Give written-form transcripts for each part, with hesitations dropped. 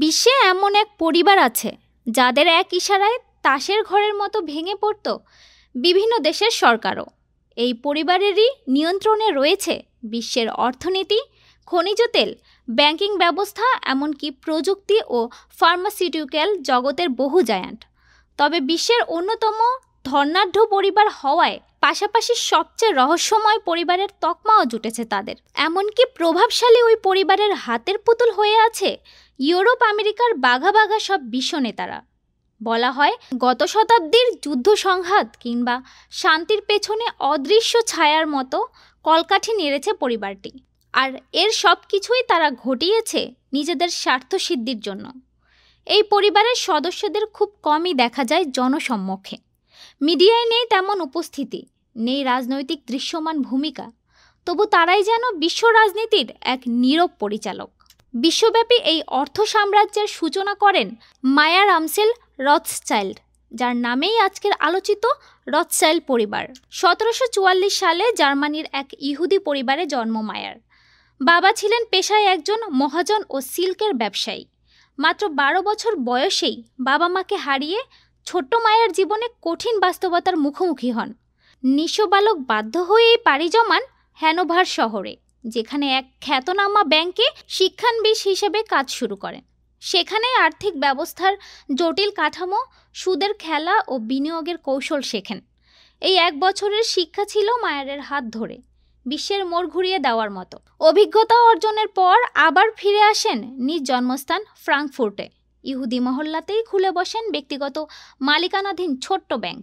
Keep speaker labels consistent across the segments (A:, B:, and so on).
A: বিশ্বে এমন এক পরিবার আছে যাদের এক ইশারায় তাসের ঘরের মতো ভেঙে পড়ত বিভিন্ন দেশের সরকারও। এই পরিবারেরই নিয়ন্ত্রণে রয়েছে বিশ্বের অর্থনীতি, খনিজ তেল, ব্যাংকিং ব্যবস্থা, এমনকি প্রযুক্তি ও ফার্মাসিউটিক্যাল জগতের বহু জায়ান্ট। তবে বিশ্বের অন্যতম ধনাঢ্য পরিবার হওয়ায় পাশাপাশি সবচেয়ে রহস্যময় পরিবারের তকমাও জুটেছে তাদের। এমনকি প্রভাবশালী ওই পরিবারের হাতের পুতুল হয়ে আছে ইউরোপ আমেরিকার বাঘা বাঘা সব বিশ্ব নেতারা। বলা হয় গত শতাব্দীর যুদ্ধ সংঘাত কিংবা শান্তির পেছনে অদৃশ্য ছায়ার মতো কলকাঠি নেড়েছে পরিবারটি, আর এর সব কিছুই তারা ঘটিয়েছে নিজেদের স্বার্থসিদ্ধির জন্য। এই পরিবারের সদস্যদের খুব কমই দেখা যায় জনসম্মুখে। মিডিয়ায় নেই তেমন উপস্থিতি, নেই রাজনৈতিক দৃশ্যমান ভূমিকা, তবু তারাই যেন বিশ্ব রাজনীতির এক নীরব পরিচালক। বিশ্বব্যাপী এই অর্থ সাম্রাজ্যের সূচনা করেন মায়ার আমসেল রথসচাইল্ড, যার নামেই আজকের আলোচিত রথসচাইল্ড পরিবার। 1744 সালে জার্মানির এক ইহুদি পরিবারে জন্ম মায়ার। বাবা ছিলেন পেশায় একজন মহাজন ও সিল্কের ব্যবসায়ী। মাত্র 12 বছর বয়সেই বাবা মাকে হারিয়ে ছোট্ট মায়ার জীবনে কঠিন বাস্তবতার মুখোমুখি হন। নিঃস্ব বালক বাধ্য হয়েই পাড়ি জমান হ্যানোভার শহরে, যেখানে এক খ্যাতনামা ব্যাংকে শিক্ষানবিশ হিসেবে কাজ শুরু করেন। সেখানে আর্থিক ব্যবস্থার জটিল কাঠামো, সুদের খেলা ও বিনিয়োগের কৌশল শেখেন। এই 1 বছরের শিক্ষা ছিল মায়ারের হাত ধরে বিশ্বের মোড় ঘুরিয়ে দেওয়ার মতো। অভিজ্ঞতা অর্জনের পর আবার ফিরে আসেন নিজ জন্মস্থান ফ্রাঙ্কফুর্টে। ইহুদি মহল্লাতেই খুলে বসেন ব্যক্তিগত মালিকানাধীন ছোট্ট ব্যাংক।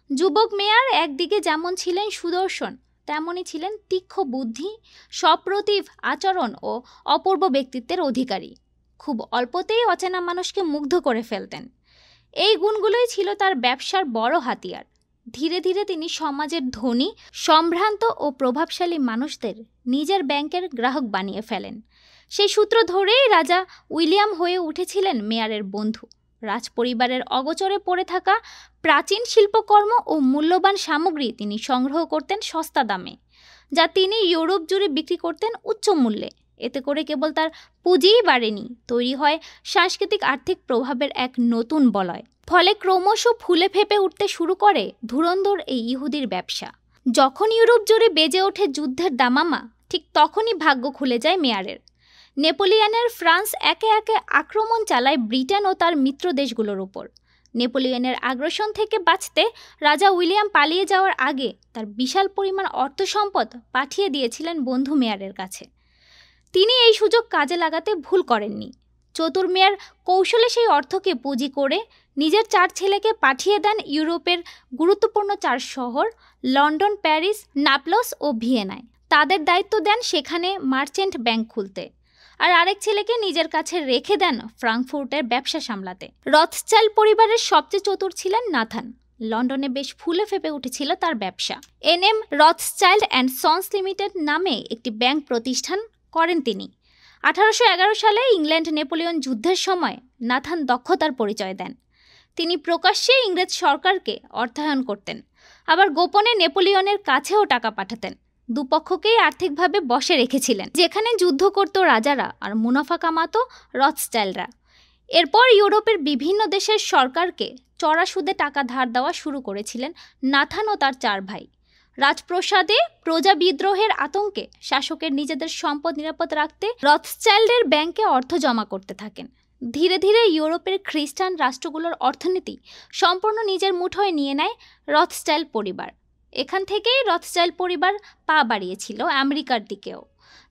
A: যুবক মেয়ার একদিকে যেমন ছিলেন সুদর্শন, তেমনই ছিলেন তীক্ষ্ণ বুদ্ধি, সপ্রতিভ আচরণ ও অপূর্ব ব্যক্তিত্বের অধিকারী। খুব অল্পতেই অচেনা মানুষকে মুগ্ধ করে ফেলতেন। এই গুণগুলোই ছিল তার ব্যবসার বড় হাতিয়ার। ধীরে ধীরে তিনি সমাজের ধনী, সম্ভ্রান্ত ও প্রভাবশালী মানুষদের নিজের ব্যাংকের গ্রাহক বানিয়ে ফেলেন। সেই সূত্র ধরেই রাজা উইলিয়াম হয়ে উঠেছিলেন মেয়ারের বন্ধু। রাজপরিবারের অগোচরে পড়ে থাকা প্রাচীন শিল্পকর্ম ও মূল্যবান সামগ্রী তিনি সংগ্রহ করতেন সস্তা দামে, যা তিনি ইউরোপ জুড়ে বিক্রি করতেন উচ্চ মূল্যে। এতে করে কেবল তার পুঁজিই বাড়েনি, তৈরি হয় সাংস্কৃতিক আর্থিক প্রভাবের এক নতুন বলয়। ফলে ক্রমশ ফুলে ফেপে উঠতে শুরু করে ধুরন্ধর এই ইহুদির ব্যবসা। যখন ইউরোপ জুড়ে বেজে ওঠে যুদ্ধের দামামা, ঠিক তখনই ভাগ্য খুলে যায় মেয়ারের। নেপোলিয়নের ফ্রান্স একে একে আক্রমণ চালায় ব্রিটেন ও তার মিত্র দেশগুলোর উপর। নেপোলিয়নের আগ্রাসন থেকে বাঁচতে রাজা উইলিয়াম পালিয়ে যাওয়ার আগে তার বিশাল পরিমাণ অর্থ সম্পদ পাঠিয়ে দিয়েছিলেন বন্ধু মেয়ারের কাছে। তিনি এই সুযোগ কাজে লাগাতে ভুল করেননি। চতুর মেয়ার কৌশলে সেই অর্থকে পুঁজি করে নিজের 4 ছেলেকে পাঠিয়ে দেন ইউরোপের গুরুত্বপূর্ণ 4 শহর লন্ডন, প্যারিস, নাপলস ও ভিয়েনায়। তাদের দায়িত্ব দেন সেখানে মার্চেন্ট ব্যাংক খুলতে, আর আরেক ছেলেকে নিজের কাছে রেখে দেন ফ্রাঙ্কফুর্টের ব্যবসা সামলাতে। রথসচাইল্ড পরিবারের সবচেয়ে চতুর ছিলেন নাথান। লন্ডনে বেশ ফুলে ফেপে উঠেছিল তার ব্যবসা। NM Rothschild and sons limited নামে একটি ব্যাংক প্রতিষ্ঠান করেন তিনি। 1811 সালে ইংল্যান্ড নেপোলিয়ন যুদ্ধের সময় নাথান দক্ষতার পরিচয় দেন। তিনি প্রকাশ্যে ইংরেজ সরকারকে অর্থায়ন করতেন, আবার গোপনে নেপোলিয়নের কাছেও টাকা পাঠাতেন। দুপক্ষকেই আর্থিকভাবে বশে রেখেছিলেন। যেখানে যুদ্ধ করত রাজারা আর মুনাফা কামাতো রথসচাইল্ডরা। এরপর ইউরোপের বিভিন্ন দেশের সরকারকে চড়া সুদে টাকা ধার দেওয়া শুরু করেছিলেন নাথান ও তার 4 ভাই। রাজপ্রসাদে প্রজা বিদ্রোহের আতঙ্কে শাসকের নিজেদের সম্পদ নিরাপদ রাখতে রথসচাইল্ডের ব্যাংকে অর্থ জমা করতে থাকেন। ধীরে ধীরে ইউরোপের খ্রিস্টান রাষ্ট্রগুলোর অর্থনীতি সম্পূর্ণ নিজের মুঠোয় নিয়ে নেয় রথসচাইল্ড পরিবার। এখান থেকেই রথসচাইল্ড পরিবার পা বাড়িয়েছিল আমেরিকার দিকেও।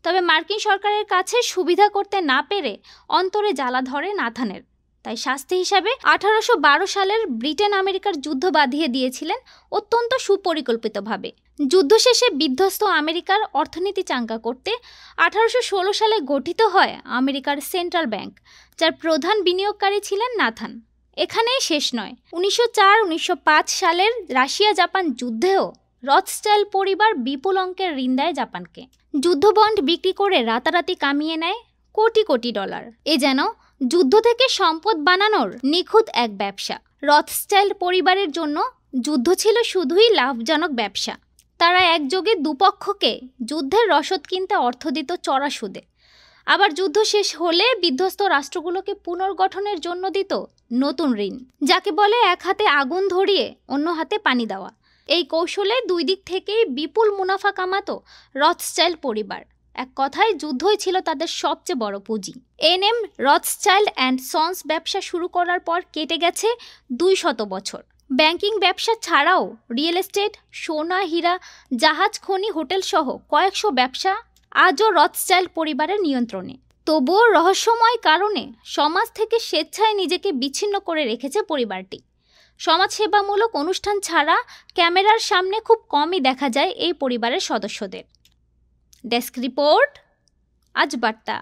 A: তবে মার্কিন সরকারের কাছে সুবিধা করতে না পেরে অন্তরে জ্বালা ধরে নাথানের। তাই শাস্তি হিসাবে 1812 সালের ব্রিটেন আমেরিকার যুদ্ধ বাঁধিয়ে দিয়েছিলেন অত্যন্ত সুপরিকল্পিতভাবে। যুদ্ধ শেষে বিধ্বস্ত আমেরিকার অর্থনীতি চাঙ্গা করতে 1816 সালে গঠিত হয় আমেরিকার সেন্ট্রাল ব্যাংক, যার প্রধান বিনিয়োগকারী ছিলেন নাথান। এখানেই শেষ নয়। 1904-1905 সালের রাশিয়া জাপান যুদ্ধেও রথসচাইল্ড পরিবার বিপুল অঙ্কের ঋণ দেয় জাপানকে। যুদ্ধবন্ড বিক্রি করে রাতারাতি কামিয়ে নেয় কোটি কোটি ডলার। এ যেন যুদ্ধ থেকে সম্পদ বানানোর নিখুঁত এক ব্যবসা। রথসচাইল্ড পরিবারের জন্য যুদ্ধ ছিল শুধুই লাভজনক ব্যবসা। তারা একযোগে দুপক্ষকে যুদ্ধের রসদ কিনতে অর্থ দিত চড়া সুদে। আবার যুদ্ধ শেষ হলে বিধ্বস্ত রাষ্ট্রগুলোকে পুনর্গঠনের জন্য দিত নতুন ঋণ, যাকে বলে এক হাতে আগুন ধরিয়ে অন্য হাতে পানি দেওয়া। এই কৌশলে দুই দিক থেকেই বিপুল মুনাফা কামাতো রথস্টাইল্ড পরিবার। এক কথায় যুদ্ধই ছিল তাদের সবচেয়ে বড় পুঁজি। এনএম রথস্টাইল্ড অ্যান্ড সন্স ব্যবসা শুরু করার পর কেটে গেছে 200 বছর। ব্যাংকিং ব্যবসা ছাড়াও রিয়েল এস্টেট, সোনা, হীরা, জাহাজ, খনি, হোটেল সহ কয়েকশো ব্যবসা আজও রথস্টাইল্ড পরিবারের নিয়ন্ত্রণে। তবুও রহস্যময় কারণে সমাজ থেকে স্বেচ্ছায় নিজেকে বিচ্ছিন্ন করে রেখেছে পরিবারটি। সমাজসেবামূলক অনুষ্ঠান ছাড়া ক্যামেরার সামনে খুব কমই দেখা যায় এই পরিবারের সদস্যদের। ডেস্ক রিপোর্ট, আজ বার্তা।